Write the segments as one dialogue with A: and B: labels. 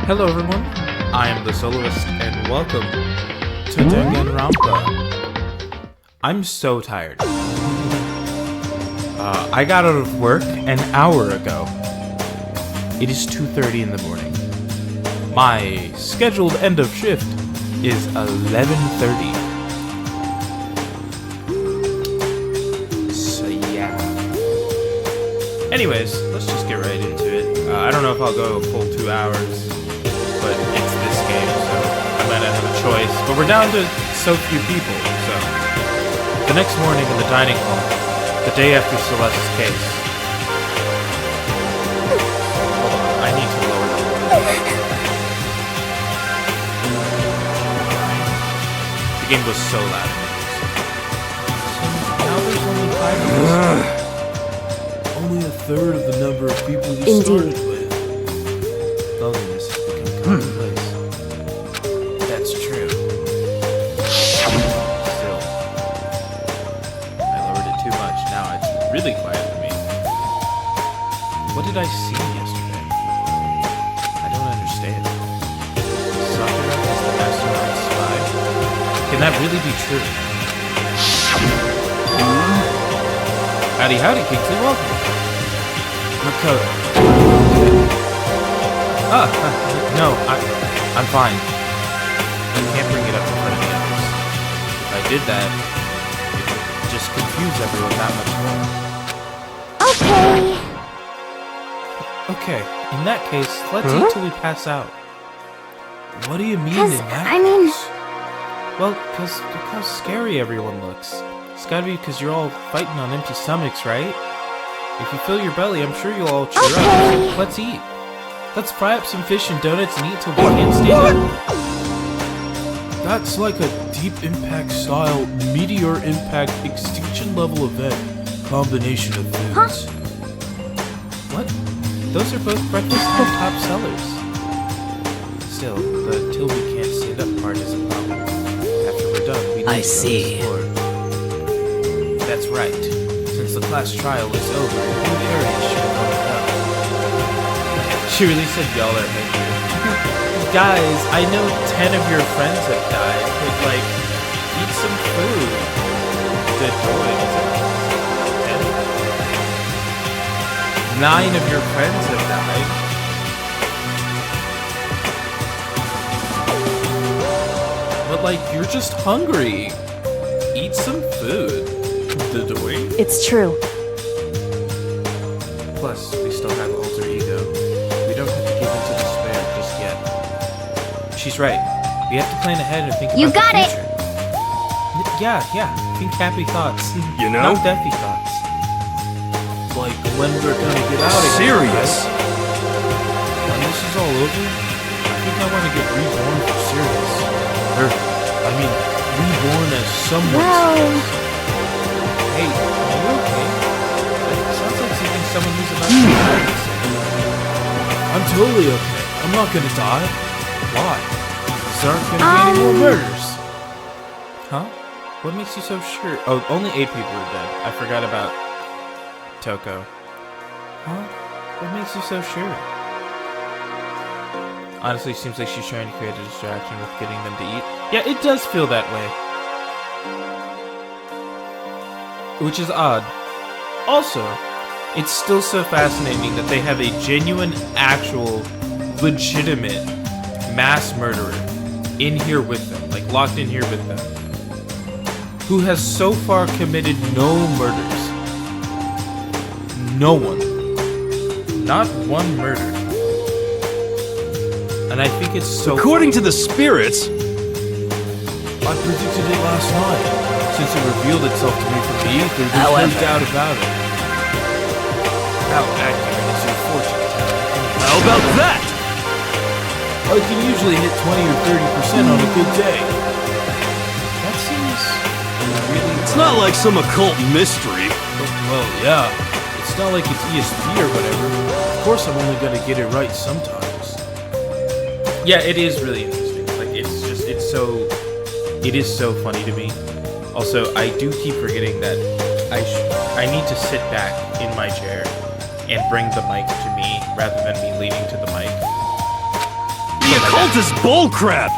A: Hello everyone, I am the Soloist, and welcome to Danganronpa. I'm so tired. I got out of work an hour ago. It is 2:30 in the morning. My scheduled end of shift is 11:30. So yeah. Anyways, let's just get right into it. I don't know if I'll go a full 2 hours, but it's this game, so I might not have a choice. But we're down to so few people, so. The next morning in the dining hall, the day after Celeste's case. Hold on, I need to lower the volume. The game was so loud. So now there's only 5 of us. Only a third of the number of people you started with. Loneliness has become commonplace. That's true. Still, I lowered it too much. Now it's really quiet for me. What did I see yesterday? I don't understand. Sakura is the mastermind spy. Can that really be true? Howdy, howdy, Kingsley. Welcome. Makoto. No, I'm fine. I can't bring it up in front of the others. If I did that, it would just confuse everyone that much more. Okay, in that case, let's eat till we pass out. What do you mean in that case? Well, because look how scary everyone looks. It's gotta be because you're all fighting on empty stomachs, right? If you fill your belly, I'm sure you'll all cheer up. So let's eat. Let's fry up some fish and donuts and eat till we can't stand it. That's like a deep impact style, meteor impact, extinction level event combination of foods. What? Those are both breakfast and top sellers. Still, the till we can't stand up part is a problem. After we're done, we need to go explore. That's right. Since the class trial is over, new areas should open up. She really said y'all are angry. Guys, I know 10 of your friends have died, but like, eat some food. Good boy. 10? 9 of your friends have died. But like, you're just hungry. Eat some food.
B: It's true.
A: Plus, we still have alter ego. We don't have to give into despair just yet. She's right. We have to plan ahead and think about the future. Yeah. Think happy thoughts.
C: You know?
A: Not deathy thoughts. Like when we're gonna get out of here.
C: Serious?
A: Right? When this is all over, I think I want to get reborn for serious. Reborn as someone serious. Hey, are you okay? That sounds like something someone who's about to die would say. I'm totally okay. I'm not gonna die. Why? There aren't gonna be any more murders. Huh? What makes you so sure? Oh, only 8 people are dead. I forgot about Toko. Huh? What makes you so sure? Honestly, seems like she's trying to create a distraction with getting them to eat. Yeah, it does feel that way. Which is odd. Also, it's still so fascinating that they have a genuine, actual, legitimate mass murderer in here with them, like locked in here with them, who has so far committed no murders. No one. Not one murder. And I think it's so
C: According to the spirits,
A: I predicted it last night. Since it revealed itself to me from the ether, there's no doubt about it. How accurate is your fortune telling?
C: how about that?
A: I can usually hit 20 or 30% on a good day. That seems really...
C: It's not like some occult mystery.
A: Well, yeah. It's not like it's ESP or whatever. Of course I'm only gonna get it right sometimes. Yeah, it is really interesting. Like, it is so funny to me. Also, I do keep forgetting that I need to sit back in my chair and bring the mic to me rather than me leaning to the mic.
C: The occult is bullcrap!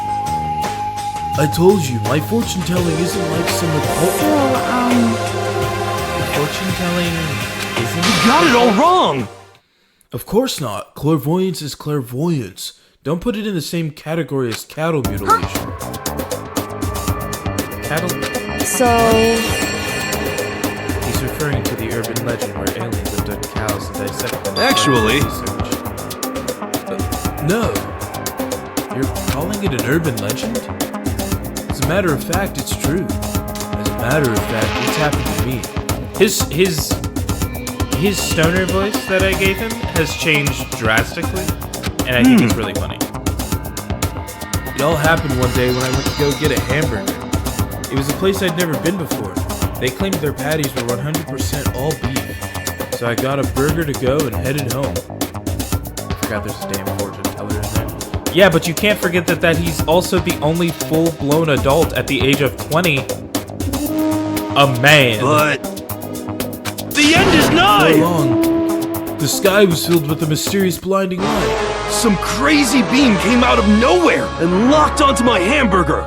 A: I told you, my fortune telling isn't like some occult. Fortune telling isn't.
C: You got it all wrong!
A: Of course not. Clairvoyance is clairvoyance. Don't put it in the same category as cattle mutilation. Cattle?
B: So...
A: He's referring to the urban legend where aliens abduct cows and dissect them.
C: Actually...
A: No. You're calling it an urban legend? As a matter of fact, it's true. As a matter of fact, it's happened to me. His stoner voice that I gave him has changed drastically, and I think it's really funny. It all happened one day when I went to go get a hamburger. It was a place I'd never been before. They claimed their patties were 100% all beef. So I got a burger to go and headed home. I forgot there's a damn fortune teller in there. Yeah, but you can't forget that he's also the only full-blown adult at the age of 20. A man.
C: But... the end is nigh!
A: So long. The sky was filled with a mysterious blinding light.
C: Some crazy beam came out of nowhere and locked onto my hamburger.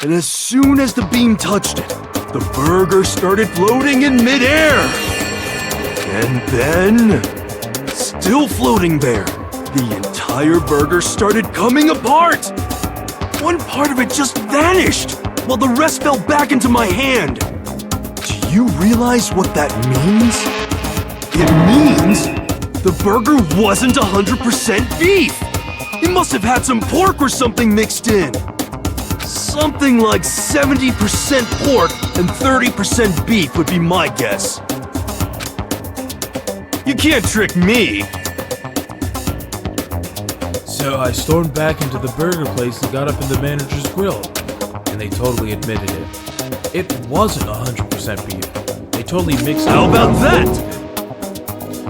C: And as soon as the beam touched it, the burger started floating in midair. And then, still floating there, the entire burger started coming apart. One part of it just vanished, while the rest fell back into my hand. Do you realize what that means? It means the burger wasn't 100% beef. It must have had some pork or something mixed in. Something like 70% pork and 30% beef would be my guess. You can't trick me.
A: So I stormed back into the burger place and got up in the manager's grill. And they totally admitted it. It wasn't 100% beef. They totally mixed it.
C: How about that?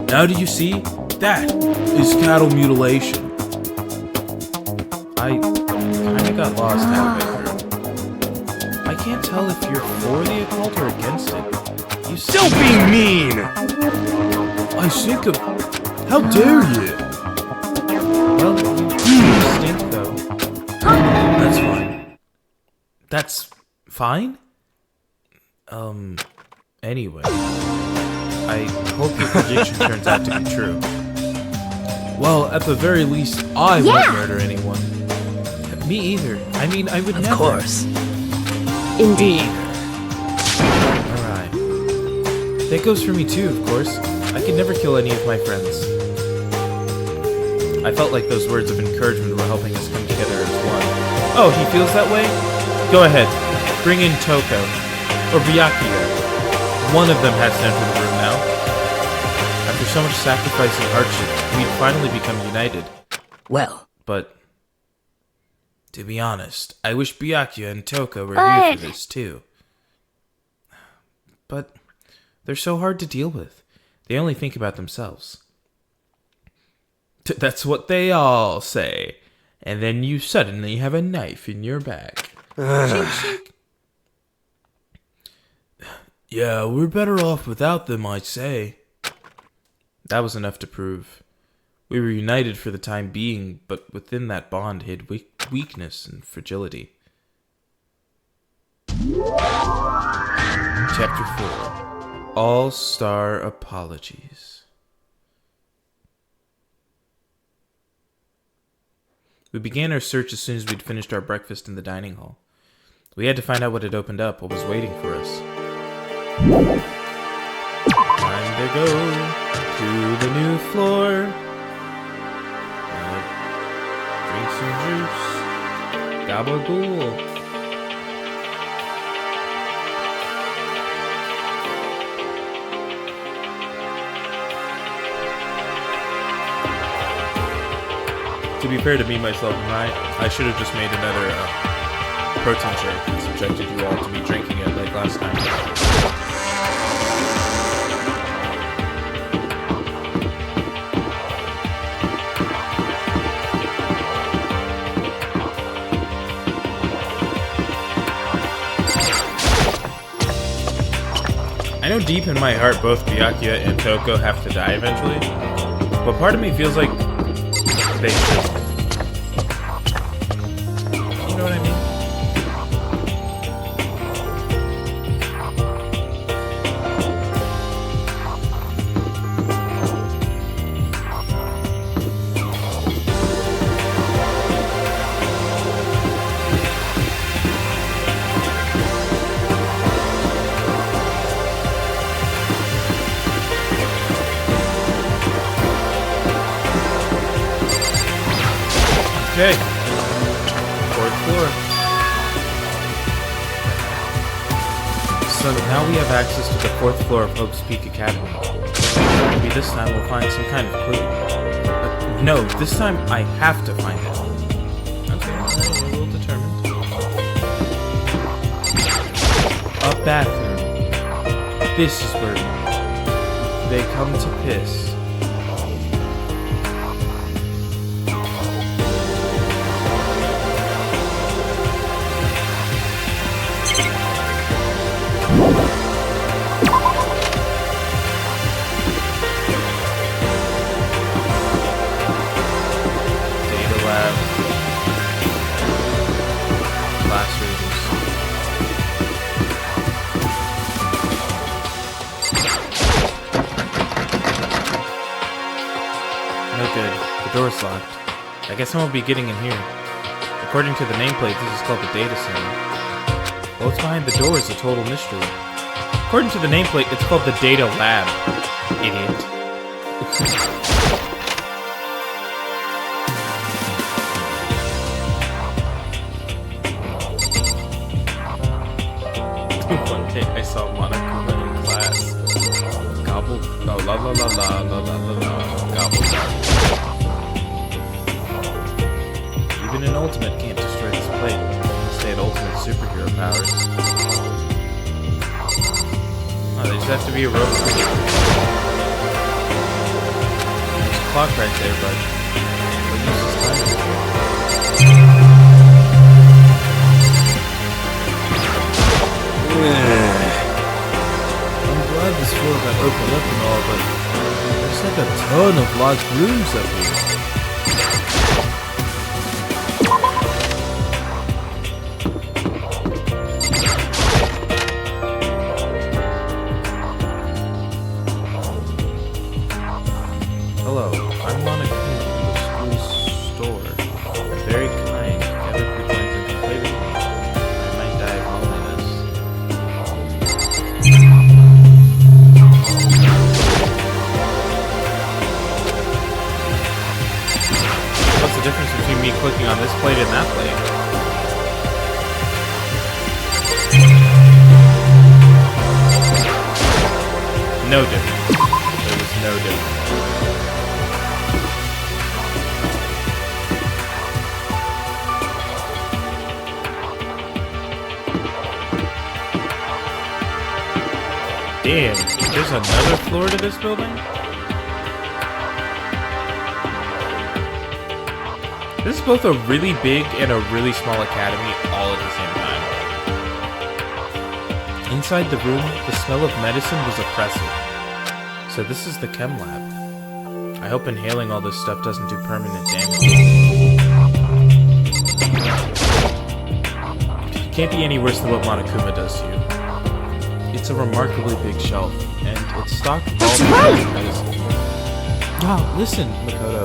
A: Now do you see? That is cattle mutilation. I kinda got lost halfway through. I can't tell if you're for the occult or against it. You
C: Don't be mean!
A: I think of... How dare you? Well, you stink though. That's fine. That's fine? Anyway. I hope your prediction turns out to be true. Well, at the very least, I won't murder anyone. Me either. I mean, I would never.
B: Of course. Indeed.
A: Alright. That goes for me too, of course. I could never kill any of my friends. I felt like those words of encouragement were helping us come together as one. Oh, he feels that way? Go ahead. Bring in Toko. Or Byakuya. One of them has to enter the room now. After so much sacrifice and hardship, we'd finally become united.
B: Well.
A: But, to be honest, I wish Byakuya and Toko were here for this too. But, they're so hard to deal with. They only think about themselves. That's what they all say. And then you suddenly have a knife in your back. Shake, shake. Yeah, we're better off without them, I'd say. That was enough to prove. We were united for the time being, but within that bond hid weakness and fragility. Chapter 4. All-Star Apologies. We began our search as soon as we'd finished our breakfast in the dining hall. We had to find out what had opened up, what was waiting for us. Time to go to the new floor. Drink some juice. Gabagool. To be fair to me, myself, and I should have just made another protein shake and subjected you all to me drinking it like last time. I know deep in my heart both Byakuya and Toko have to die eventually, but part of me feels like they should. You know what I mean? Okay. 4th floor. So now we have access to the 4th floor of Hope's Peak Academy. Maybe this time we'll find some kind of clue. No, this time I have to find it. Okay, alright, a little determined. A bathroom. This is where they come to piss. Door's locked. I guess I won't be getting in here. According to the nameplate, this is called the data center. What's behind the door is a total mystery. According to the nameplate, it's called the data lab. Idiot. One day I saw Monokuma in class. Gobble. Oh, la la la la la la la la. Gobble. Even an ultimate can't destroy this plate unless they had ultimate superhero powers. Oh, they just have to be a robot. There's a clock right there, but what use is time? I'm glad this floor got opened up and all, but there's like a ton of locked rooms up here. Hello, I'm Monokuma from the school store. Very kind, ever pretending to play with me. I might die of loneliness. What's the difference between me clicking on this plate and that plate? No difference. There was no difference. Damn, there's another floor to this building? This is both a really big and a really small academy all at the same time. Inside the room, the smell of medicine was oppressive. So this is the chem lab. I hope inhaling all this stuff doesn't do permanent damage. It can't be any worse than what Monokuma does to you. It's a remarkably big shelf, and it's stocked with all kinds of medicine. Oh, listen, Makoto.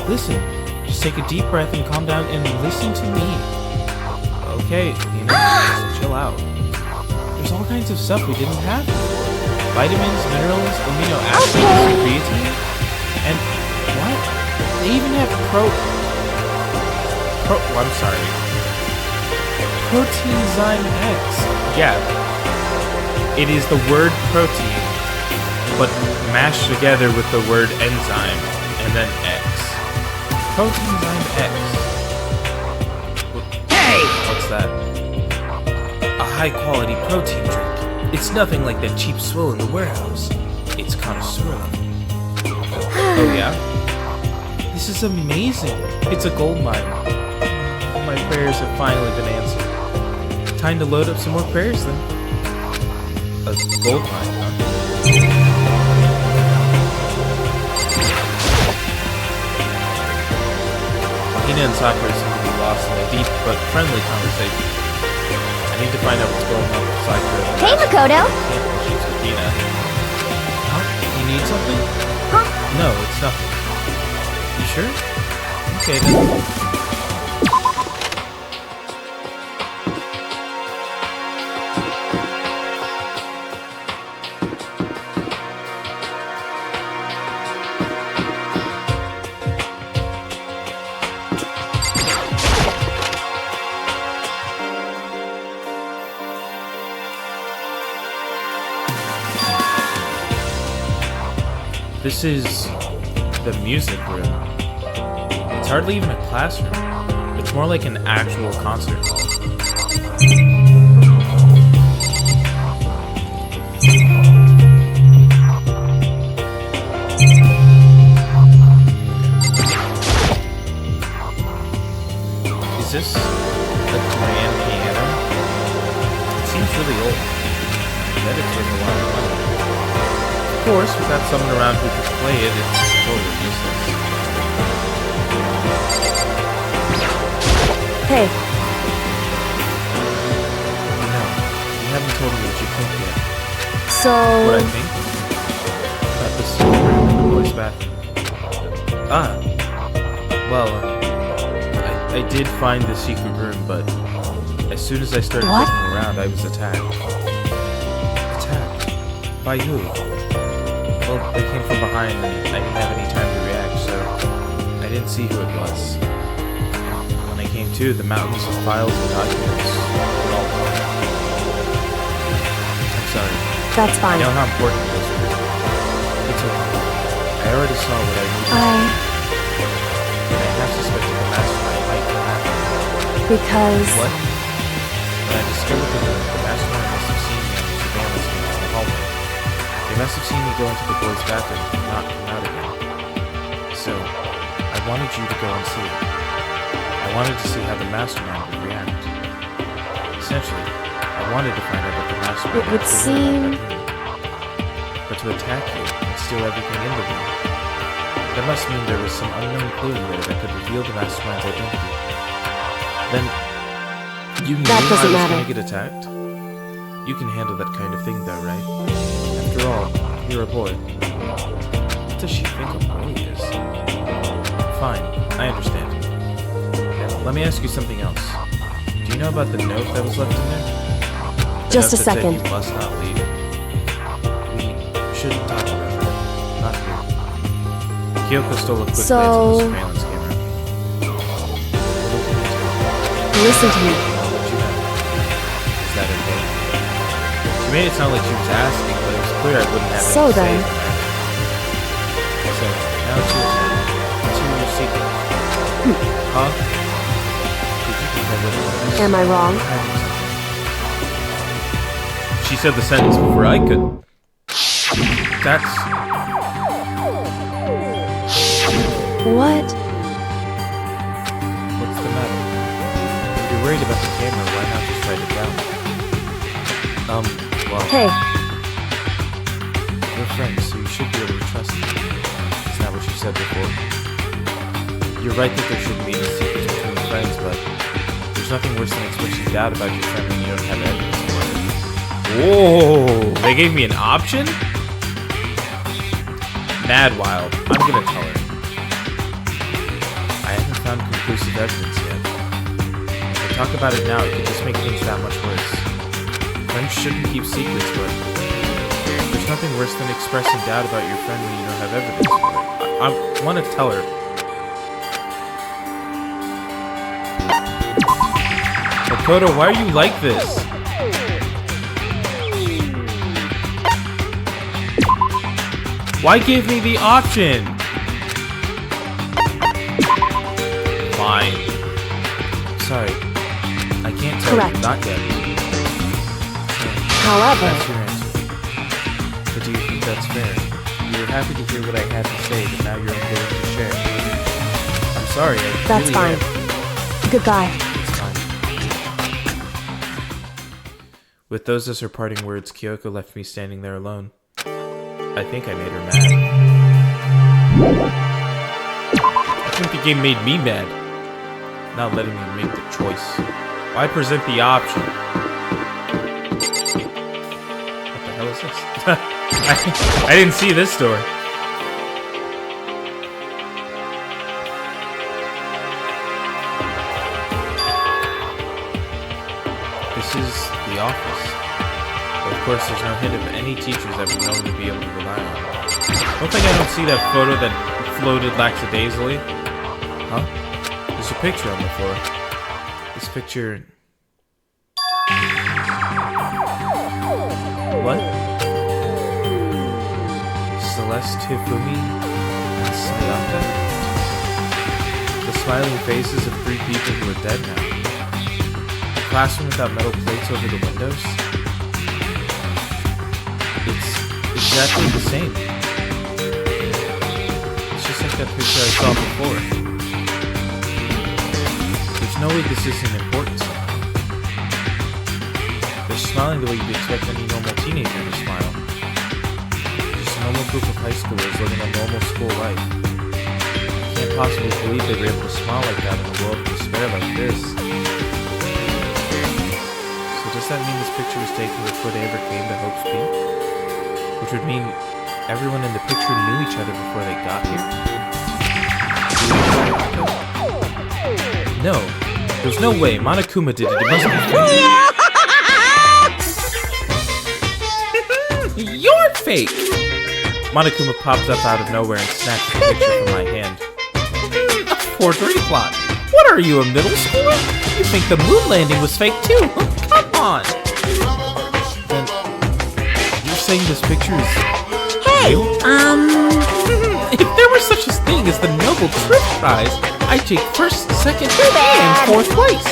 A: Listen. Just take a deep breath and calm down and listen to me. Okay, just chill out. There's all kinds of stuff we didn't have before. Vitamins, minerals, amino acids, creatine, and what? They even have Proteinzyme X. Yeah. It is the word protein, but mashed together with the word enzyme, and then X. Proteinzyme X. Hey! What's that? A high-quality protein drink. It's nothing like that cheap swill in the warehouse. It's connoisseur level. Oh yeah? This is amazing. It's a gold mine. My prayers have finally been answered. Time to load up some more prayers then. A gold mine, huh? Hina and Sakura seem to be lost in their deep but friendly conversation. I need to find out what's going on with Sakura.
B: Hey, Makoto!
A: She's with Hina. Huh? You need something?
B: Huh?
A: No, it's nothing. You sure? Okay then. This is the music room. It's hardly even a classroom. It's more like an actual concert hall. Is this a grand piano? It seems really old. I bet it's worth a lot of money. Of course, without someone around who could play it, it's totally useless.
B: Hey.
A: No, you haven't told me what you think yet.
B: So...
A: What I think? About the secret room in the boys' bathroom. Ah. Well, I did find the secret room, but as soon as I started looking around, I was attacked. Attacked? By who? Well, they came from behind and I didn't have any time to react, so I didn't see who it was. When I came to, the mountains of files and documents were all gone. I'm sorry.
B: That's fine.
A: I know how important it is for you. It's okay. I already saw what I needed. And I have suspected the mastermind might come after me.
B: Because...
A: What? When I discovered the mastermind must have seen me on the surveillance camera in the hallway. They must have seen me go into the boys' bathroom and not come out again. So, I wanted you to go and see it. I wanted to see how the mastermind would react. Essentially, I wanted to find out if the mastermind
B: It would seem...
A: But to attack you and steal everything in the room, that must mean there was some unknown clue in there that could reveal the mastermind's identity. Then, you knew I was going to get attacked? You can handle that kind of thing though, right? After all, you're a boy. What does she think a boy is? Fine, I understand. Now, let me ask you something else. Do you know about the note that was left in there?
B: Just a second.
A: You must not leave. We shouldn't talk about it. Not here. Kyoko stole a quick glance at the surveillance camera.
B: Listen to me.
A: I'll let you know. Is that okay? She made it sound like she was asking, but it was clear I wouldn't have
B: So then.
A: So, now it's your turn. What's your secret? Huh? Did you think I wouldn't notice?
B: Am I wrong?
A: She said the sentence before I could. That's...
B: What?
A: What's the matter? If you're worried about the camera, why not just write it down? Well...
B: Hey.
A: We're friends, so you should be able to trust me. Isn't that what you said before? You're right that there shouldn't be any secrets between friends, but there's nothing worse than expressing doubt about your friend when you don't have evidence for it. Whoa! They gave me an option? Mad Wild. I'm gonna tell her. I haven't found conclusive evidence yet. If I talk about it now, it could just make things that much worse. Friends shouldn't keep secrets, but there's nothing worse than expressing doubt about your friend when you don't have evidence for it. I want to tell her. Makoto, why are you like this? Why give me the option? Fine. Sorry. I can't tell you. Not yet.
B: However...
A: That's your answer. But do you think that's fair? You were happy to hear what I had to say, but now you're unwilling to share. I'm sorry,
B: That's
A: really
B: fine.
A: am.
B: Goodbye.
A: It's fine. With those as her parting words, Kyoko left me standing there alone. I think I made her mad. I think the game made me mad. not letting me make the choice. Why present the option? What the hell is this? I didn't see this door. This is the office. But of course, there's no hint of any teachers I've been known to be able to rely on. Don't think I don't see that photo that floated lackadaisically. Huh? There's a picture on the floor. This picture... What? Celeste Hifumi and Sayaka? The smiling faces of 3 people who are dead now. The classroom without metal plates over the windows? It's exactly the same. It's just like that picture I saw before. There's no way this isn't important somehow. They're smiling the way you'd expect any normal teenager to smile. Just a normal group of high schoolers living a normal school life. I can't possibly believe they were able to smile like that in a world of despair like this. So does that mean this picture was taken before they ever came to Hope's Peak? Which would mean everyone in the picture knew each other before they got here? No. There's no way. Monokuma did it. It must be fake. You're fake! Monokuma popped up out of nowhere and snatched the picture from my hand. A forgery plot. What are you, a middle schooler? You think the moon landing was fake too? Come on! Then, you're saying this picture is real? If there were such a thing as the Nobel Truth Prize, I'd take first, second, and fourth place.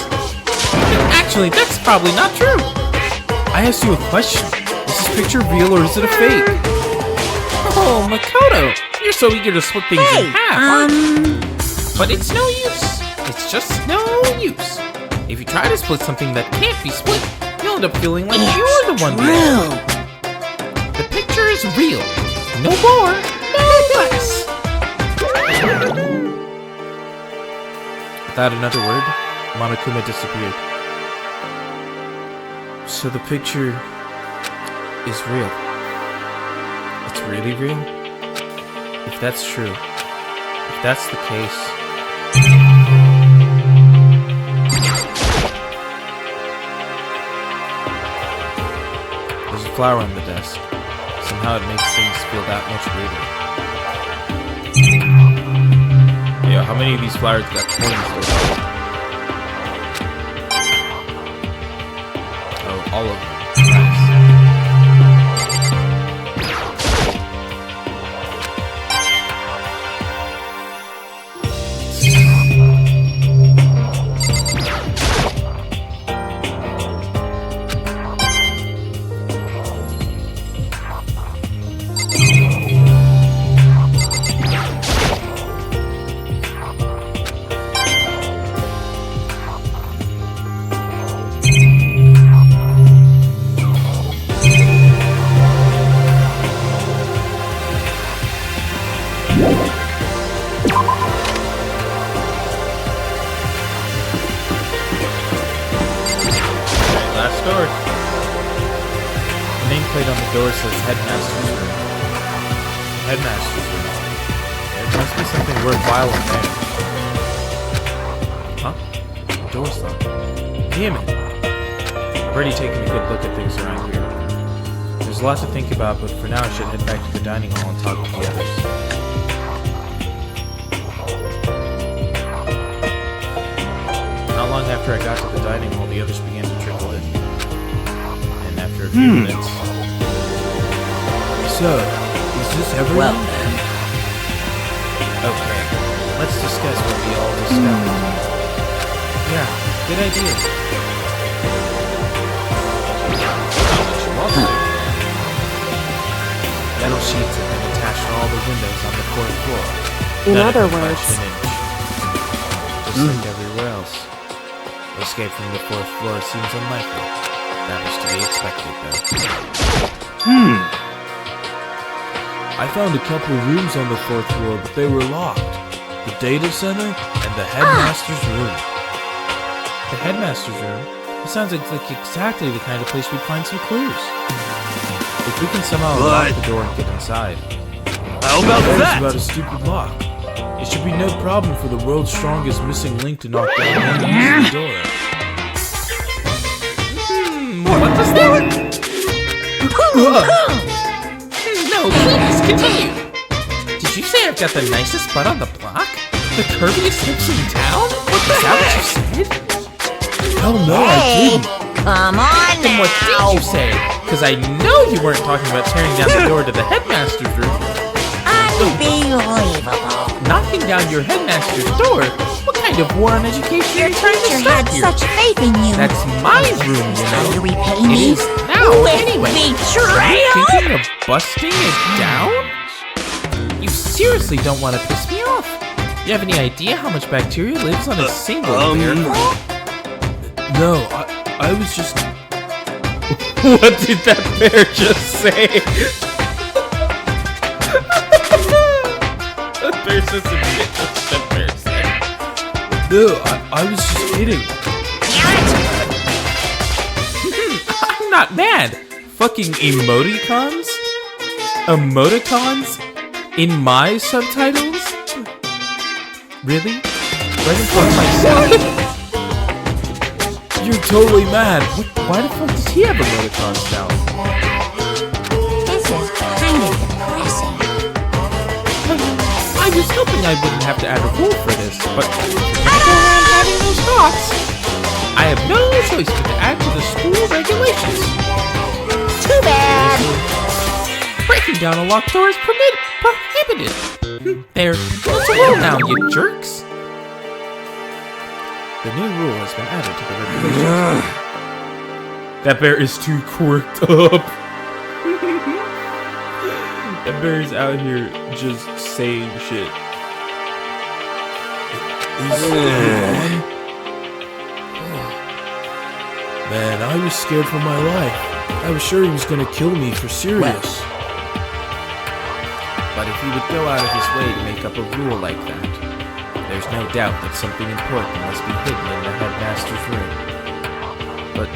A: Actually, that's probably not true. I asked you a question. Is this picture real or is it a fake? Oh, Makoto, you're so eager to split things in half. But it's no use. It's just no use. If you try to split something that can't be split, you'll end up feeling like you're the one real. The picture is real. No more, no less. Without another word, Monokuma disappeared. So the picture is real. It's really real? If that's true, if that's the case... There's a flower on the desk. Somehow it makes things feel that much weirder. Yo, how many of these flowers got coins though? Oh, all of them. Nice. Last door. The nameplate on the door says Headmaster's Room. Headmaster's Room. There must be something worthwhile in there. Huh? The door's locked. Damn it! I've already taken a good look at things around here. There's a lot to think about, but for now I should head back to the dining hall and talk with the others. Not long after I got to the dining hall, the others began to trickle in. And after a few minutes... So, is this everyone?
D: Well then.
A: Okay, let's discuss what we all discovered. Yeah, good idea. Metal sheets have been attached to all the windows on the 4th floor.
B: In
A: None
B: other
A: have been
B: words...
A: budged an inch. Just like everywhere else. Escape from the 4th floor seems unlikely. That was to be expected, though. I found a couple rooms on the 4th floor, but they were locked. The data center and the headmaster's room. The headmaster's room? It sounds like exactly the kind of place we'd find some clues. If we can somehow unlock the door and get inside.
C: How about that?
A: About a stupid lock. It should be no problem for the world's strongest missing link to knock down one easy door. What was that? No, please continue. Did you say I've got the nicest butt on the block? The curviest hips in town? Is that what you said? Hell no, I didn't.
D: Come on
A: Then what did you say? Because I know you weren't talking about tearing down the door to the headmaster's room.
D: Unbelievable.
A: Knocking down your headmaster's door? What kind of war on education are you trying to
D: Teacher
A: start
D: had
A: here?
D: such faith in you.
A: That's my room, you
D: Trying to
A: know.
D: repay
A: It
D: me
A: is now,
D: with
A: anyway.
D: betrayal.
A: Thinking of busting it down? You seriously don't want to piss me off. You have any idea how much bacteria lives on a single layer? No, I was just... What did that bear just say? That bear says some shit. What's that bear say? No, I was just kidding. I'm not mad. Fucking emoticons? Emoticons? In my subtitles? Really? Right in front of myself? You're totally mad. Why the fuck does he have emoticons now?
D: This is kind of depressing.
A: I was hoping I wouldn't have to add a rule for this, but I'm having those thoughts. I have no choice but to add to the school regulations.
D: Too bad.
A: Breaking down a locked door is prohibited. There, it's a rule now, you jerks. The new rule has been added to the regulations. That bear is too quirked up. That bear's out here just saying shit. Man, I was scared for my life. I was sure he was gonna kill me for serious. But if he would go out of his way to make up a rule like that, there's no doubt that something important must be hidden in the headmaster's room. But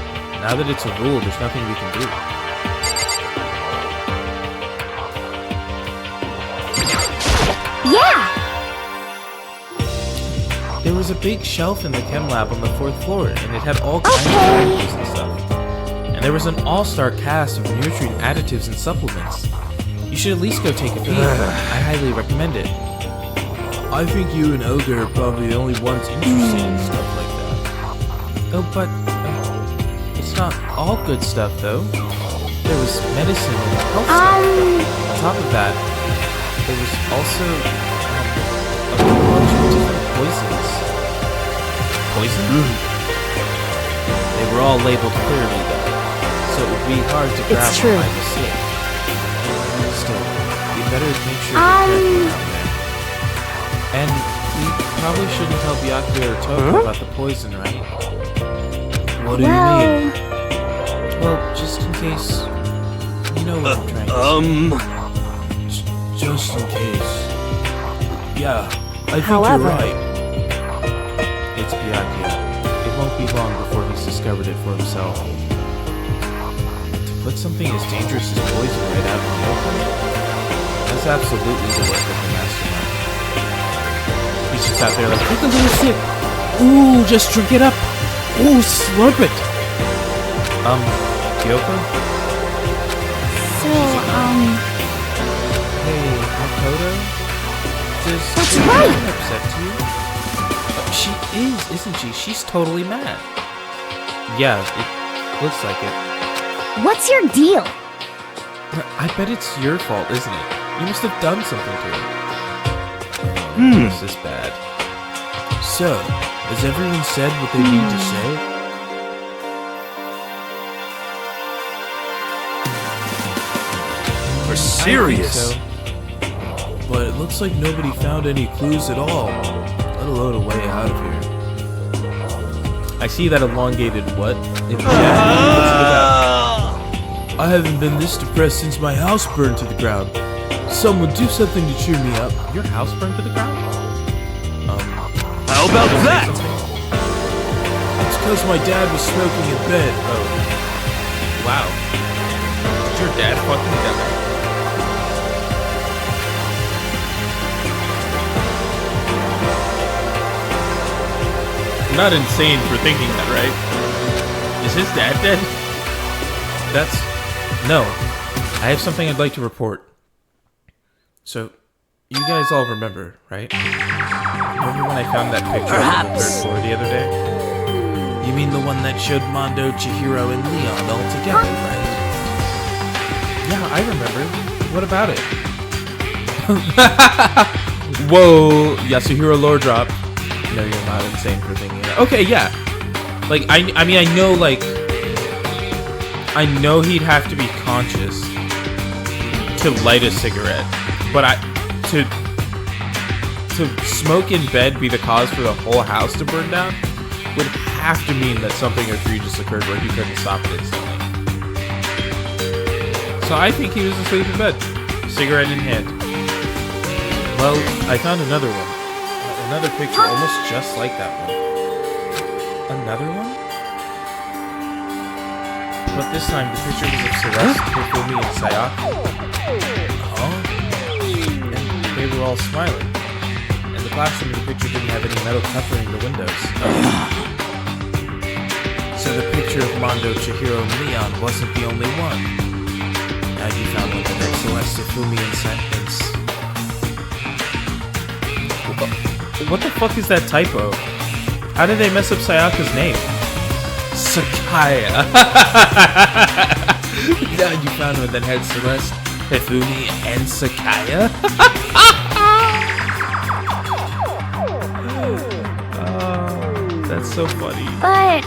A: now that it's a rule, there's nothing we can do.
B: Yeah!
A: There was a big shelf in the chem lab on the 4th floor, and it had all kinds of additives and stuff. And there was an all-star cast of nutrient additives and supplements. You should at least go take a peek. I highly recommend it. I think you and Ogre are probably the only ones interested in stuff like that. Oh, but it's not all good stuff, though. There was medicine and health stuff. On top of that, there was also a bunch of different poisons. Poison? They were all labeled clearly, though, so it would be hard to grab
B: It's
A: them
B: true.
A: by mistake. Still, you better make sure you're careful out there. And we probably shouldn't tell Byakuya or Toko about the poison, right? What do you mean? Well, just in case. You know what I'm trying to say. Just in case. Yeah, I think
B: However-
A: you're right. It's Byakuya. It won't be long before he's discovered it for himself. To put something as dangerous as poison right out in the open? That's absolutely the work of the mastermind. He's just out there like, take a little sip. Ooh, just drink it up. Ooh, slurp it. Kyoko?
B: So,
A: Hey, Makoto? Does
B: That's
A: Kyoko
B: right.
A: upset you? She is, isn't she? She's totally mad. Yeah, it looks like it.
B: what's your deal?
A: I bet it's your fault, isn't it? You must have done something to her. This is bad. So, has everyone said what they need to say?
C: We're
A: I
C: serious.
A: think so. But it looks like nobody found any clues at all, let alone a way out of here. I see that elongated what in the chat. What's it about? I haven't been this depressed since my house burned to the ground. Someone do something to cheer me up. Your house burned to the ground?
C: How about that?
A: It's because my dad was smoking in bed. Oh. Wow. Did your dad fucking die? I'm not insane for thinking that, right? Is his dad dead? No. I have something I'd like to report. So, you guys all remember, right? Remember when I found that picture on the 3rd floor the other day? You mean the one that showed Mondo, Chihiro, and Leon all together, right? Yeah, I remember. What about it? Whoa, Yasuhiro lore drop. No, you're not insane for thinking that. Okay, yeah. Like, I mean, I know, like, I know he'd have to be conscious to light a cigarette, but to smoke in bed be the cause for the whole house to burn down would have to mean that something egregious occurred where he couldn't stop it instantly. So I think he was asleep in bed, cigarette in hand. Well, I found another one. Another picture almost just like that one. Another one? But this time the picture was of Celeste, Hifumi, and Sayaka. Oh? And they were all smiling. And the glass in the picture didn't have any metal covering the windows. So the picture of Mondo, Chihiro, and Leon wasn't the only one. Now you found one that had Celeste, Hifumi, and What the fuck is that typo? How did they mess up Sayaka's name? Sakaya. Now you found one that had Celeste, Hifumi, and Sakaya? Oh, that's so funny.
B: But...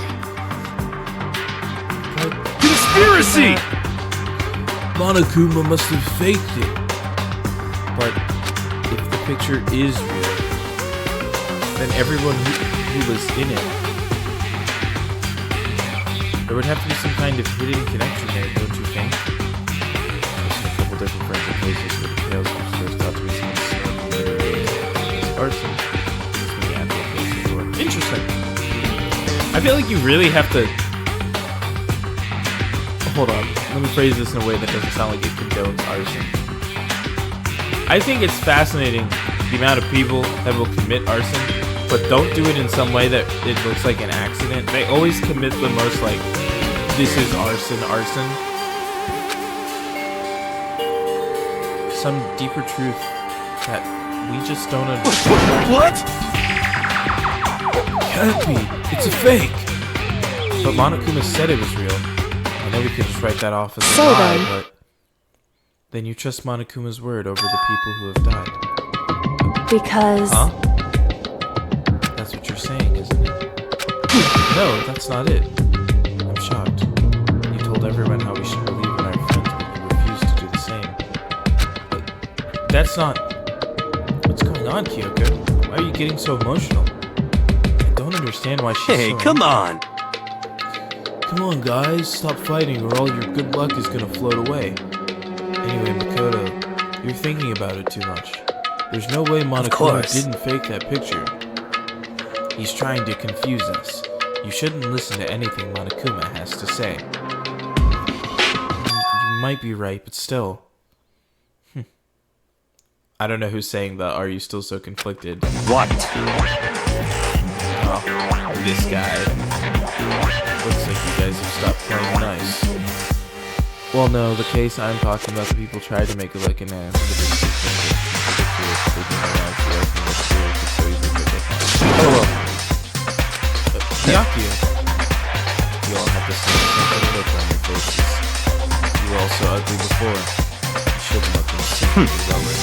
C: Conspiracy!
A: Monokuma must have faked it. But if the picture is real, then everyone who was in it, there would have to be some kind of hidden connection there, don't you think? I've seen a couple different forensic cases where the tales were first thought to be someone smoking as arson. This many actual cases were interesting. I feel like you really have to... Hold on, let me phrase this in a way that doesn't sound like it condones arson. I think it's fascinating the amount of people that will commit arson, but don't do it in some way that it looks like an accident. They always commit the most, like, this is arson. Some deeper truth that we just don't understand.
C: What?
A: Can't be. It's a fake. But Monokuma said it was real. I know we could just write that off as a lie, but then you trust Monokuma's word over the people who have died.
B: Because...
A: Huh? That's what you're saying, isn't it? No, that's not it. I'm shocked. You told everyone how we should believe in our friends, but you refused to do the same. But that's not... What's going on, Kyoko? Why are you getting so emotional? I don't understand why she's
C: Hey,
A: so
C: come on!
A: Come on, guys. Stop fighting or all your good luck is gonna float away. Anyway, Makoto, you're thinking about it too much. There's no way Monokuma didn't fake that picture. He's trying to confuse us. You shouldn't listen to anything Monokuma has to say. You might be right, but still. I don't know who's saying the "Are you still so conflicted?"
C: What?
A: Oh, this guy. Looks like you guys have stopped playing nice. Well, no, the case I'm talking about, the people tried to make it like an ass. Byakuya. You all have the same look on your faces. You were all so ugly before. You shouldn't look insanely lower.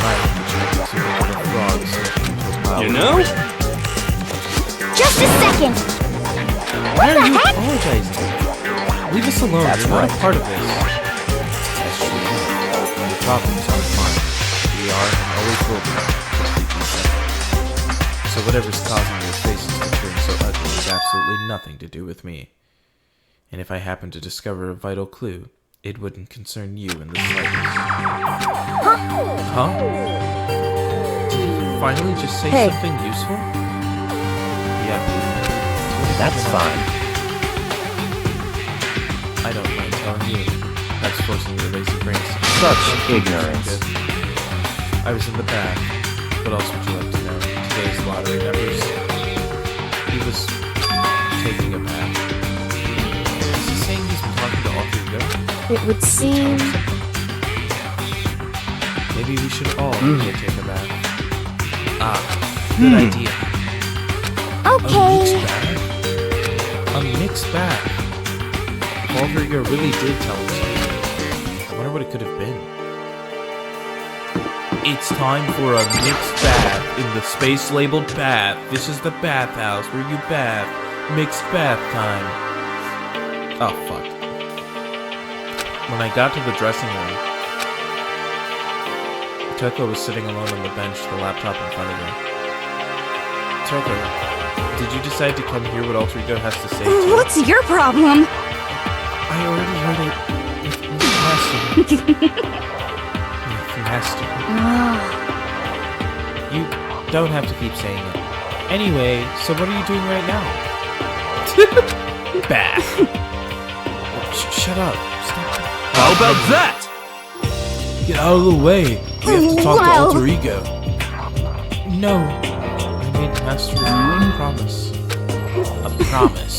A: I am the two little frogs into a pile.
C: You know?
B: Just a second!
A: Why are you apologizing? Leave us alone. You're not a part of this. That's true. The problems aren't mine. We are and always will be completely separate. So whatever's causing your faces to turn so ugly has absolutely nothing to do with me. And if I happen to discover a vital clue, it wouldn't concern you in the slightest. Huh? Did you finally just say something useful? Yeah.
E: that's fine.
A: I don't mind telling you. That's forcing your lazy brains to
E: Such ignorance.
A: I was in the bath. What else would you like to know? Today's lottery numbers. He was taking a bath. Is he saying he's been talking to Alter Ego?
B: It would seem...
A: Maybe we should all go take a bath. Good idea.
B: Okay.
A: A mixed bag. If Alter Ego really did tell him something, I wonder what it could have been. It's time for a mixed bath in the space-labeled bath. This is the bathhouse where you bath. Mixed bath time. Oh, fuck. When I got to the dressing room, Toko was sitting alone on the bench, the laptop in front of her. Toko, did you decide to come hear what Alter Ego has to say to you?
B: What's your problem?
A: I already heard it with Master. With Master. You don't have to keep saying it. Anyway, so what are you doing right now? Bath. Shut up. Stop.
C: How about that?
A: Get out of the way. We have to talk to Alter Ego. No. I made Master a promise. A promise.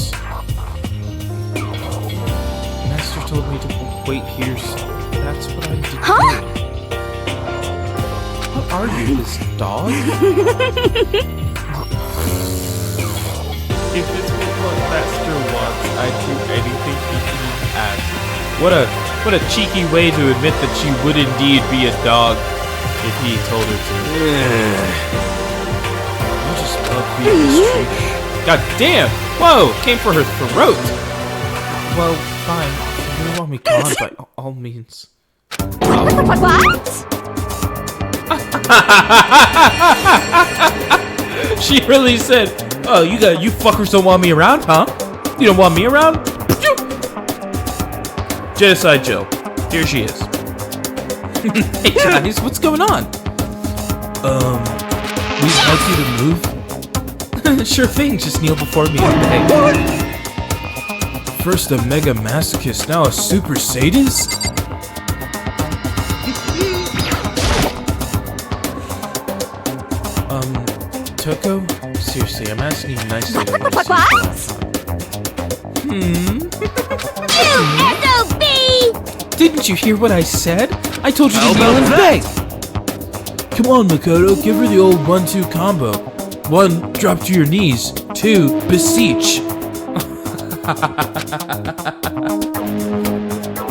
A: Master told me to wait here, so that's what I did.
B: Huh?
A: What are you, this dog? If it's what Master wants, I'd do anything he asked. What a cheeky way to admit that she would indeed be a dog if he told her to. You just love being mistreated. God damn! Whoa! Came for her throat! Well, fine. If you want me gone, by all means.
B: What?
A: She really said, "Oh, you fuckers don't want me around, huh? You don't want me around?" Genocide Jill. Here she is. Hey guys, what's going on? We'd like you to move. Sure thing, just kneel before me and beg. First a mega masochist, now a super sadist? Toko? Seriously, I'm asking you nicely to let us
B: SOB!
A: Didn't you hear what I said? I told you to kneel and beg! Come on, Makoto, give her the old 1-2 combo. 1, drop to your knees. 2, beseech.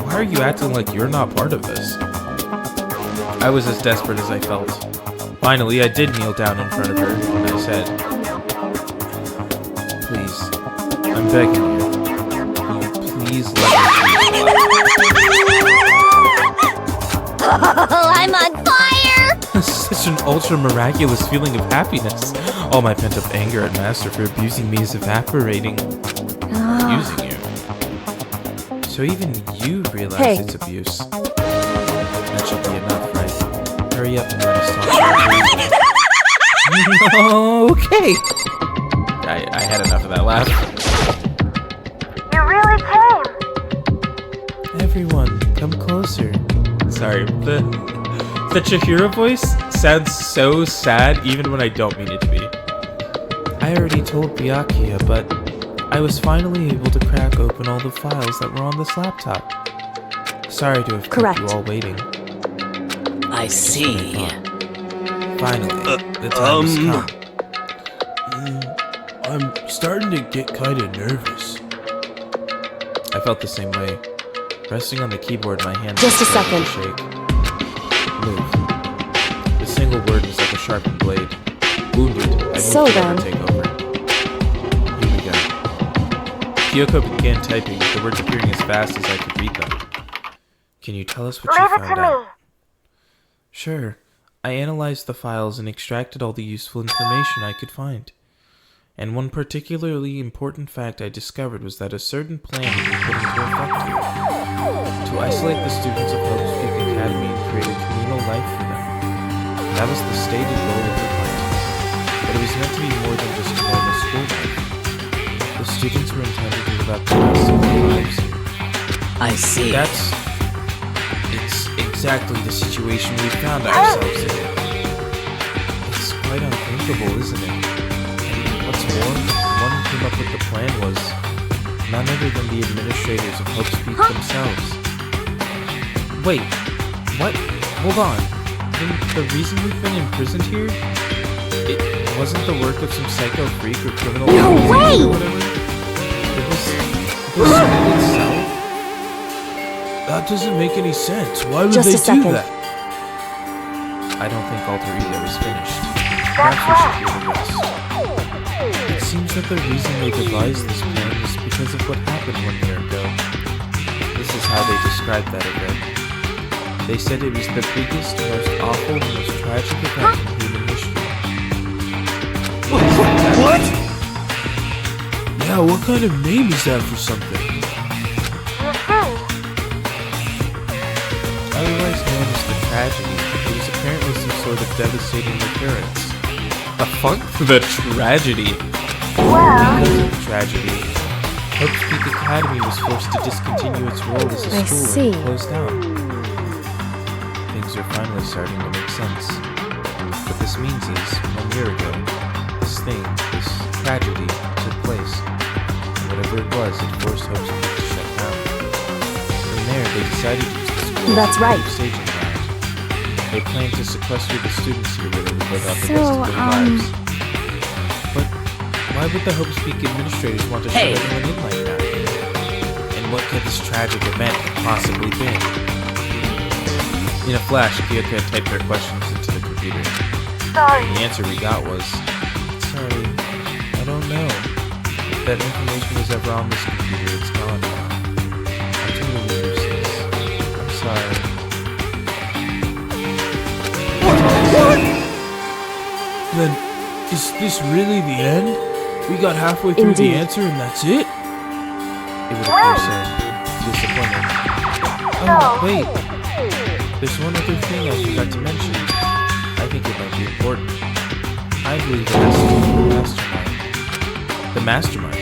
A: Why are you acting like you're not part of this? I was as desperate as I felt. Finally, I did kneel down in front of her, and I said, "Please, I'm begging you. Will you please let me
B: Oh, I'm on fire!
A: Such an ultra-miraculous feeling of happiness. All my pent-up anger at Master for abusing me is evaporating. Abusing you? So even you realize it's abuse. That should be enough, right? Hurry up and let us talk. Okay. I had enough of that laugh.
B: You really came!
A: Everyone, come closer. Sorry, the Chihiro voice sounds so sad even when I don't mean it to be. I already told Byakuya, but I was finally able to crack open all the files that were on this laptop. Sorry to have kept you all waiting.
E: I see.
A: Finally, the time has come. I'm starting to get kind of nervous. I felt the same way. Resting on the keyboard, my hand
B: Just a
A: started
B: second.
A: to shake. Move. The single word was like a sharpened blade. Wounded, I moved
B: So
A: to
B: then.
A: take over. Here we go. Kyoko began typing, with the words appearing as fast as I could read them. Can you tell us what you found out? Sure. I analyzed the files and extracted all the useful information I could find. And one particularly important fact I discovered was that a certain plan had been put into effect here. To isolate the students of Hope's Peak Academy and create a communal life for them. That was the stated goal of the plan. But it was meant to be more than just a normal school life. The students were intended to live up to the rest of their lives here.
E: I see.
A: It's exactly the situation we found ourselves in. It's quite unthinkable, isn't it? And what's more, the one who came up with the plan was none other than the administrators of Hope's Peak themselves. Wait, what? Hold on. Then the reason we've been imprisoned here? It wasn't the work of some psycho freak or criminal
B: No way!
A: or whatever? It was the school itself? That doesn't make any sense. Why would
B: Just
A: they
B: a second.
A: do that? I don't think Alter Ego is finished. Perhaps we should hear the rest. It seems that the reason they devised this plan was because of what happened 1 year ago. This is how they described that event. They said it was the biggest, most awful, and most tragic event in human history.
C: What?
A: Yeah, what kind of name is that for something? Otherwise known as the tragedy, it was apparently some sort of devastating occurrence. The fuck? The tragedy? Because of the tragedy, Hope's Peak Academy was forced to discontinue its role as a
B: I
A: school
B: see.
A: and close down. Things are finally starting to make sense. What this means is, 1 year ago, this tragedy, took place. And whatever it was, it forced Hope's Peak to shut down. From there, they decided to use the school
B: That's
A: as a
B: right.
A: staging ground. They planned to sequester the students here where they would live out the
B: So,
A: rest of their lives. But why would the Hope's Peak administrators want to
E: Hey.
A: shut everyone in like that? And what could this tragic event have possibly been? In a flash, Kyoko had typed their questions into the computer.
B: Sorry.
A: The answer we got was, sorry, I don't know. If that information was ever on this computer, it's gone now. I'm totally useless. I'm sorry.
C: What?
A: Then, is this really the end? We got halfway through
B: Indeed.
A: the answer and that's it? It would appear so. Disappointing. Oh, wait. There's one other thing I forgot to mention. I think it might be important. I believe it has to do with the mastermind. The mastermind?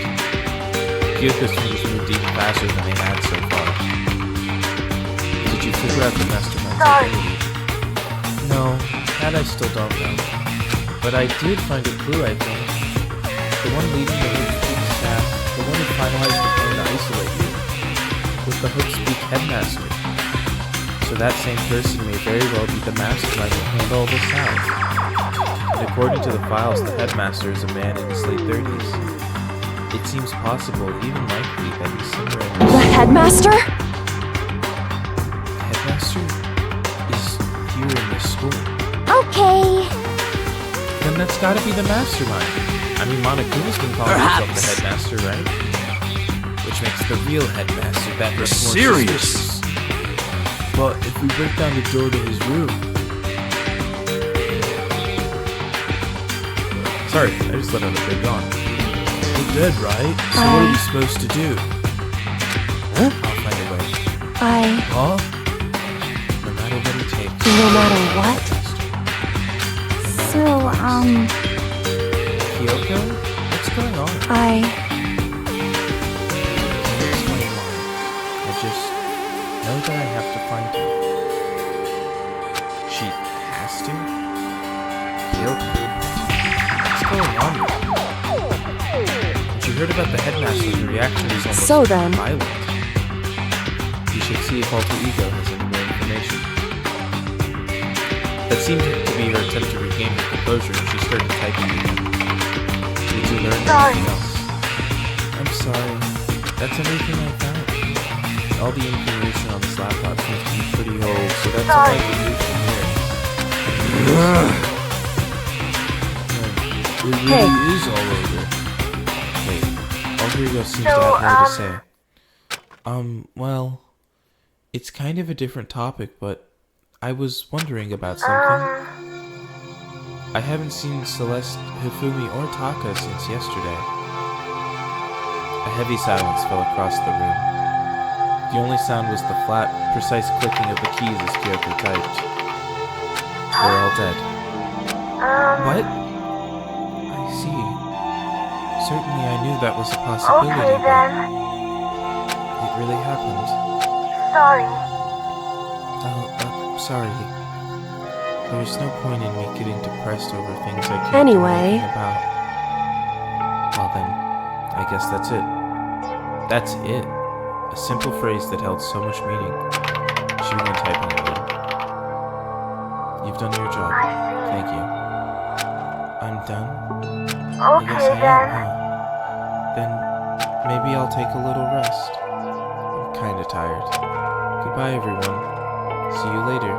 A: Kyoko's fingers moved even faster than they had so far. Did you figure out the mastermind's identity? No, that I still don't know. But I did find a clue, I think. The one leading the Hope's Peak staff, the one who finalized the plan to isolate you, was the Hope's Peak headmaster. So that same person may very well be the mastermind who planned all this out. And according to the files, the headmaster is a man in his late 30s. It seems possible, even likely, that he's somewhere in
B: The
A: this...
B: headmaster?
A: The headmaster is here in this school.
B: Okay.
A: Then that's gotta be the mastermind. I mean, Monokuma's been calling himself the
E: Perhaps.
A: headmaster, right? Which makes the real headmaster that much more
C: Serious?
A: suspicious. But if we break down the door to his room... Sorry, I just let out a big yawn. We're dead, right? So what are we supposed to do? Huh? I'll find a way. Huh? No matter what it takes.
B: No matter what?
A: No matter what.
B: So,
A: Kyoko? What's going on?
B: I...
A: Can't explain why. I just know that I have to find her. She has to? Kyoko? What's going on with her? When she heard about the headmaster, the reaction was almost
B: So then-
A: violent. We should see if Alter Ego has any more information. That seemed to be her attempt to regain her composure, and she started typing again. Did you learn anything else? I'm sorry. That's everything I found. All the information on this laptop seems to be pretty old, so that's all I can do from here. It really is all over. Wait, Alter Ego seems to have more to say. Well, it's kind of a different topic, but I was wondering about something. I haven't seen Celeste, Hifumi, or Taka since yesterday. A heavy silence fell across the room. The only sound was the flat, precise clicking of the keys as Kyoko typed. They're all dead. What? I see. Certainly I knew that was a possibility,
B: Okay
A: but
B: then.
A: it really happened.
B: Sorry.
A: Oh, sorry. There's no point in me getting depressed over things I can't
F: Anyway.
A: do anything about. Well then, I guess that's it. That's it. A simple phrase that held so much meaning. She began typing again. You've done your job. Thank you. I'm done? I guess
B: Okay
A: I
B: then.
A: am, huh? Then maybe I'll take a little rest. I'm kinda tired. Goodbye, everyone. See you later.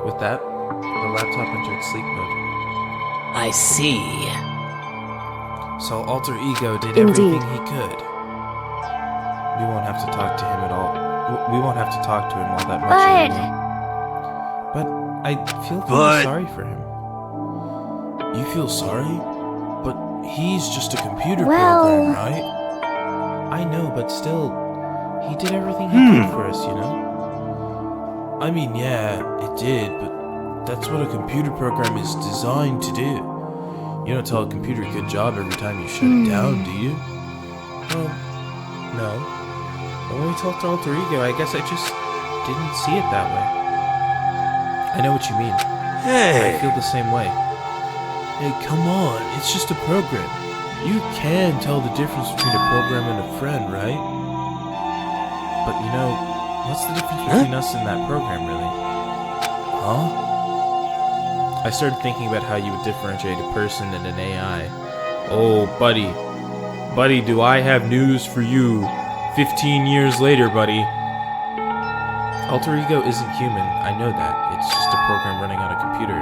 A: With that, the laptop entered sleep mode.
E: I see.
A: So Alter Ego did
F: Indeed.
A: everything he could. We won't have to talk to him at all. We won't have to talk to him all that much
B: But-
A: anymore. But I feel kind
C: But-
A: of sorry for him. You feel sorry? But he's just a computer program, right? I know, but still, he did everything he could for us, you know? I mean, yeah, it did, but that's what a computer program is designed to do. You don't tell a computer good job every time you shut it down, do you? Well, no. But when we talked to Alter Ego, I guess I just didn't see it that way. I know what you mean. I
C: Hey!
A: feel the same way. Hey, come on, it's just a program. You can tell the difference between a program and a friend, right? But you know, what's the difference between us and that program, really? Huh? I started thinking about how you would differentiate a person and an AI. Oh, buddy. Buddy, do I have news for you? 15 years later, buddy. Alter Ego isn't human, I know that. It's just a program running on a computer.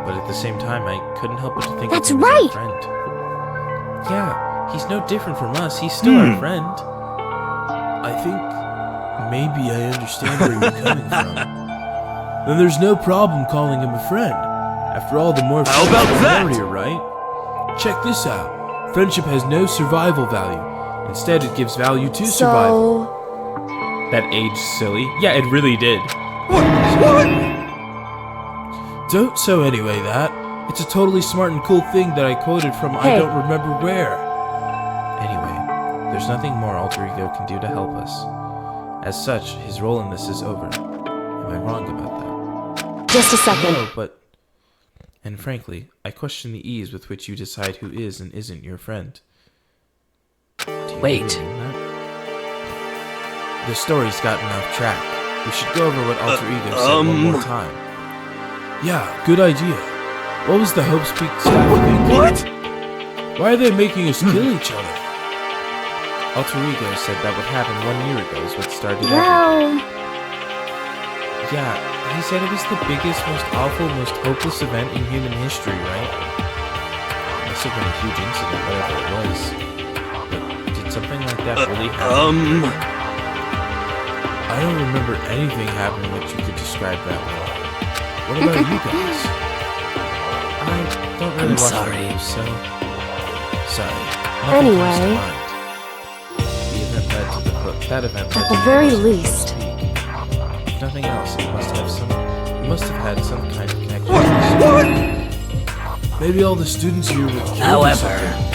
A: But at the same time, I couldn't help but to think
B: That's
A: of him as
B: right.
A: a friend. Yeah, he's no different from us. He's still our friend. I think maybe I understand where you're coming from. Then there's no problem calling him a friend. After all, the more
C: How
A: friends
C: about
A: the
C: that?
A: merrier, right? Check this out. Friendship has no survival value. Instead, it gives value to survival.
F: So,
A: That aged silly. Yeah, it really did.
C: What?
A: Don't so anyway that. It's a totally smart and cool thing that I quoted from I
F: Hey.
A: don't remember where. Anyway, there's nothing more Alter Ego can do to help us. As such, his role in this is over. Am I wrong about that?
F: just a second.
A: No, but... And frankly, I question the ease with which you decide who is and isn't your friend. Do you
E: Wait.
A: really mean that? The story's gotten off track. We should go over what Alter Ego said one more time. Yeah, good idea. What was the Hope Speak staff thinking?
C: What?
A: Why are they making us kill each other? Alter Ego said that what happened 1 year ago is what started everything.
B: Well,
A: Yeah, he said it was the biggest, most awful, most hopeless event in human history, right? Must have been a huge incident, whatever it was. But did something like that really happen? I don't remember anything happening that you could describe that way. What about you guys? I don't really
E: I'm
A: watch
E: sorry.
A: the news, so... Sorry.
F: Anyway.
A: Nothing comes to mind. The event led to the book. That event led
F: At
A: to
F: the very
A: Hope
F: least.
A: Speak. If nothing else, it must have had some kind of connection.
C: What?
A: Maybe all the students here were killed or
E: However,
A: something.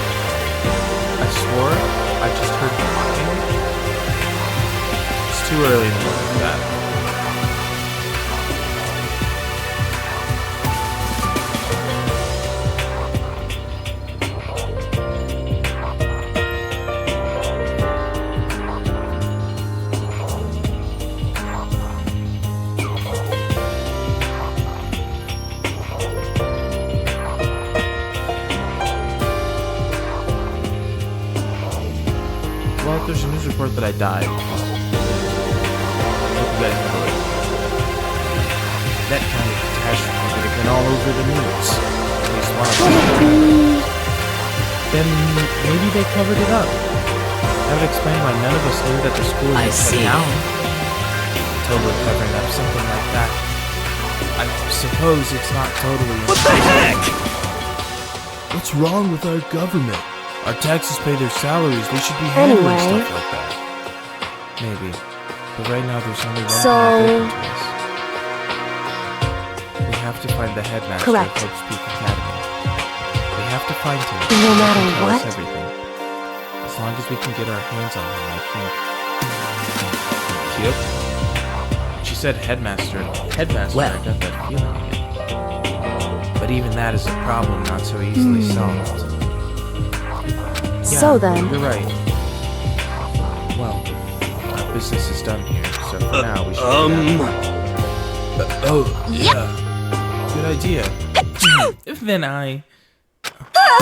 A: I swore I just heard talking. It's too early in the morning for that. Well, there's a news report that I died. Hope you guys know it. That kind of catastrophe would have been all over the news. At least one of them. Then maybe they covered it up. That would explain why none of us knew that the school
E: I
A: was shut
E: see.
A: down. totally covering up something like that. I suppose it's not totally...
C: What the heck?
A: What's wrong with our government? Our taxes pay their salaries. They should be handling
B: Anyway.
A: stuff like that. Maybe. But right now there's only one
B: So-
A: thing open to us. We have to find the headmaster
B: Correct.
A: of Hope's Peak Academy. We have to find him.
B: No matter
A: He can tell us
B: what?
A: everything. As long as we can get our hands on him, I think. Yep. She said headmaster. Headmaster,
E: Well.
A: I got that feeling again. But even that is a problem not so easily solved.
B: So then,
A: You're right. Well, our business is done here, so for now we should oh, yeah. Good idea. Then I... Oh,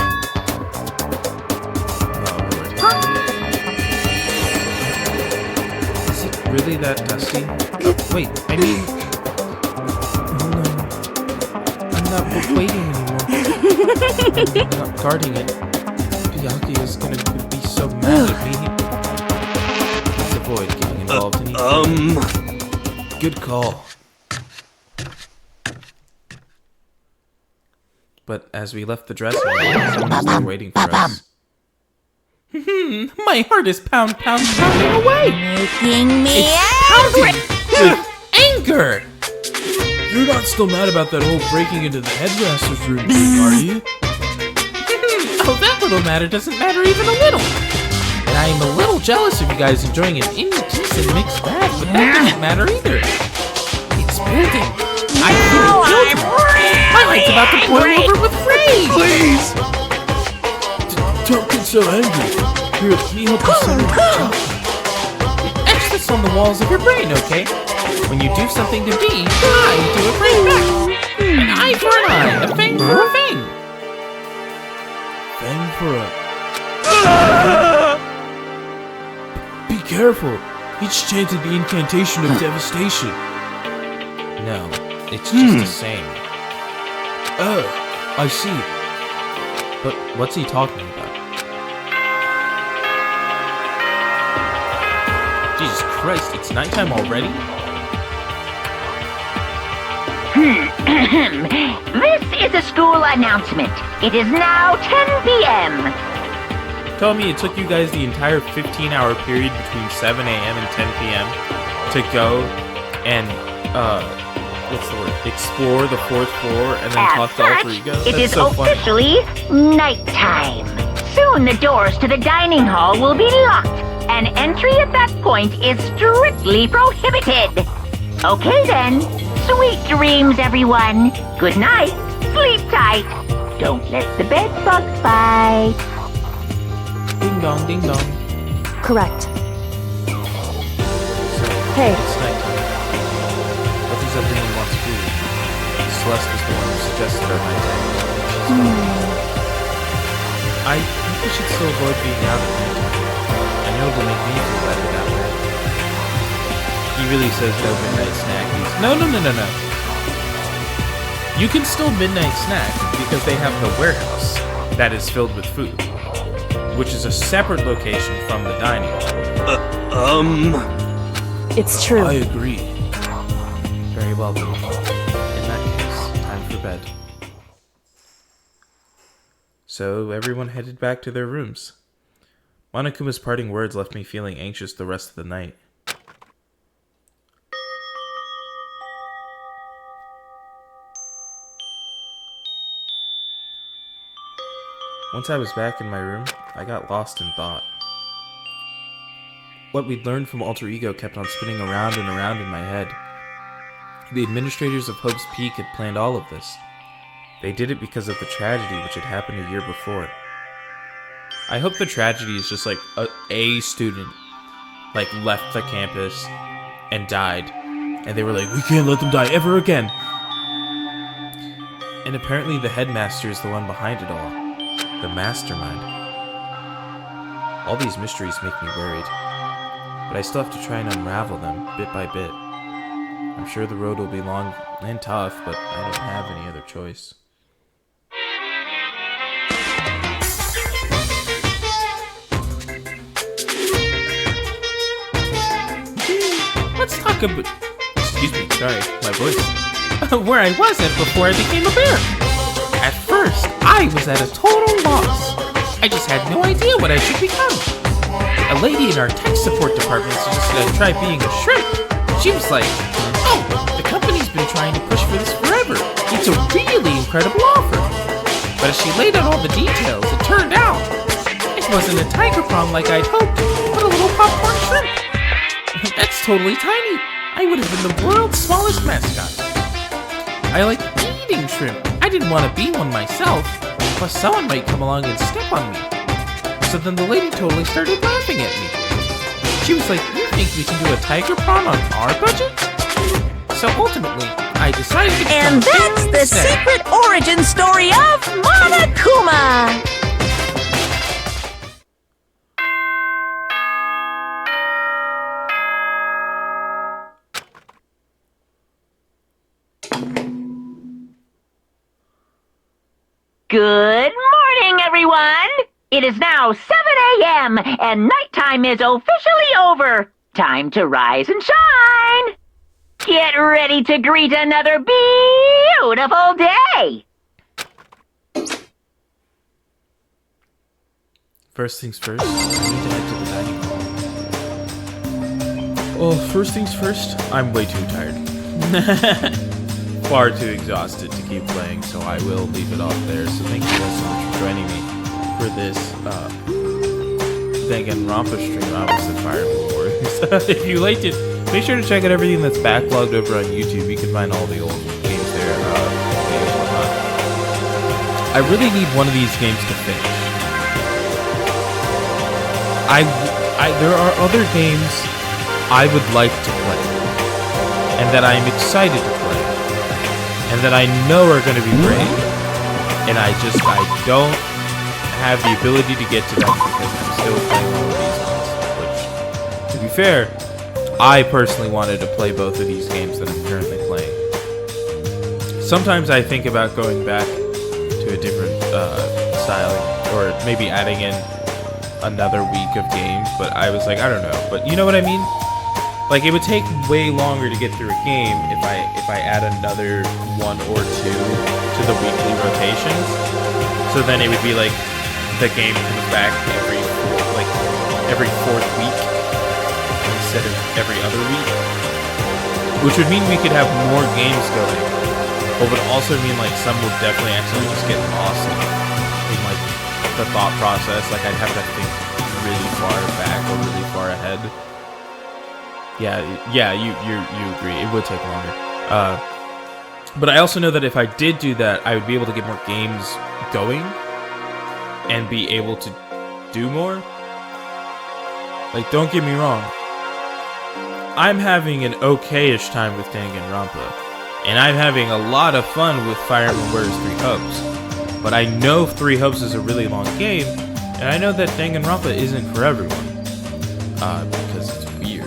A: Lord. Is it really that dusty? Wait, I mean... Oh no. I'm not waiting anymore. I'm not guarding it. Byakuya is gonna be so mad at me. Let's avoid getting involved in anything. Good call. But as we left the dressing room, someone was there waiting for us. My heart is pounding away.
D: Making me
A: Pounding with anger. You're not still mad about that whole breaking into the headmaster's room thing, are you? Oh, that little matter doesn't matter even a little. And I am a little jealous of you guys enjoying an indecent mixed bag, but that doesn't matter either. It's building. I feel guilty. My light's about to boil over with rage.
C: Please!
A: Don't get so angry. Here, let me help you set up the chocolate. Etch this on the walls of your brain, okay? When you do something to me, I do it right back. An eye for an eye, a fang for a fang. Fang for a... Be careful. Each chanted the incantation of devastation. No, it's just the same. Oh, I see. But what's he talking about? Jesus Christ, it's nighttime already?
F: This is a school announcement. It is now 10 p.m.
A: Tell me it took you guys the entire 15-hour period between 7 a.m. and 10 p.m. to go and, what's the word? Explore the 4th floor and then
F: As
A: talk to
F: such,
A: Alter Ego?
F: it
A: That's
F: is
A: so funny.
F: officially nighttime. Soon the doors to the dining hall will be locked, and entry at that point is strictly prohibited. Okay then. Sweet dreams, everyone. Good night. Sleep tight. Don't let the bed bugs bite.
A: Ding dong, ding dong.
B: correct.
A: So,
B: Hey.
A: it's nighttime. What does everyone want to do? Celeste was the one who suggested our nighttime. I think we should still avoid being out at nighttime. I know it'll make me feel better that way. He really says no midnight snackies. No. You can still midnight snack because they have the warehouse that is filled with food, which is a separate location from the dining hall.
B: It's true.
A: I agree. Very well then. In that case, time for bed. So everyone headed back to their rooms. Monokuma's parting words left me feeling anxious the rest of the night. Once I was back in my room, I got lost in thought. What we'd learned from Alter Ego kept on spinning around and around in my head. The administrators of Hope's Peak had planned all of this. They did it because of the tragedy which had happened a year before. I hope the tragedy is just like a student left the campus and died. And they were like, we can't let them die ever again. And apparently the headmaster is the one behind it all. The mastermind. All these mysteries make me worried. But I still have to try and unravel them, bit by bit. I'm sure the road will be long and tough, but I don't have any other choice. Let's talk about... excuse me, sorry, my voice. Where I wasn't before I became a bear. At first, I was at a total loss. I just had no idea what I should become. A lady in our tech support department suggested I try being a shrimp. She was like, oh, the company's been trying to push for this forever. It's a really incredible offer. But as she laid out all the details, it turned out it wasn't a tiger prawn like I'd hoped, but a little popcorn shrimp. That's totally tiny. I would have been the world's smallest mascot. I like eating shrimp. I didn't want to be one myself, plus someone might come along and step on me. So then the lady totally started laughing at me. She was like, you think we can do a tiger prawn on our budget? So ultimately, I decided to become
D: And that's the
A: instead.
D: secret origin story of Monokuma!
F: Good morning, everyone! It is now 7 a.m. and nighttime is officially over. Time to rise and shine! Get ready to greet another beautiful day!
A: First things first, I need to head to the dining hall. Oh, first things first, I'm way too tired. Far too exhausted to keep playing, so I will leave it off there. So thank you guys so much for joining me for this Danganronpa stream. I almost said Fire Emblem Warriors. If you liked it, make sure to check out everything that's backlogged over on YouTube. You can find all the old games there. Videos and whatnot. I really need one of these games to finish. There are other games I would like to play, and that I'm excited to play, and that I know are going to be great, and I don't have the ability to get to them because I'm still playing all of these ones, which, to be fair, I personally wanted to play both of these games that I'm currently playing. Sometimes I think about going back to a different styling, or maybe adding in another week of games, but I was like, I don't know, but you know what I mean? Like, it would take way longer to get through a game if I add another one or two to the weekly rotations. So then it would be like the game comes back every fourth week instead of every other week, which would mean we could have more games going, but would also mean like some would definitely actually just get lost in like the thought process. Like I'd have to think really far back or really far ahead. Yeah, you agree. It would take longer. But I also know that if I did do that, I would be able to get more games going and be able to do more. Like, don't get me wrong. I'm having an okay-ish time with Danganronpa, and I'm having a lot of fun with Fire Emblem Warriors 3 Hopes. But I know 3 Hopes is a really long game, and I know that Danganronpa isn't for everyone. Because it's weird.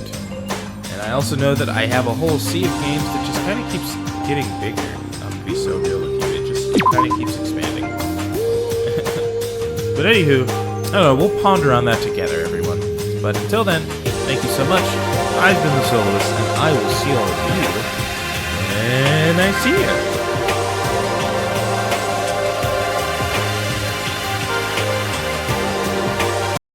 A: I also know that I have a whole sea of games that just kind of keeps getting bigger. I'm gonna be so real with you, it just kind of keeps expanding. But anywho, I don't know, we'll ponder on that together, everyone. But until then, thank you so much. I've been the Soloist, and I will see all of you when I see you.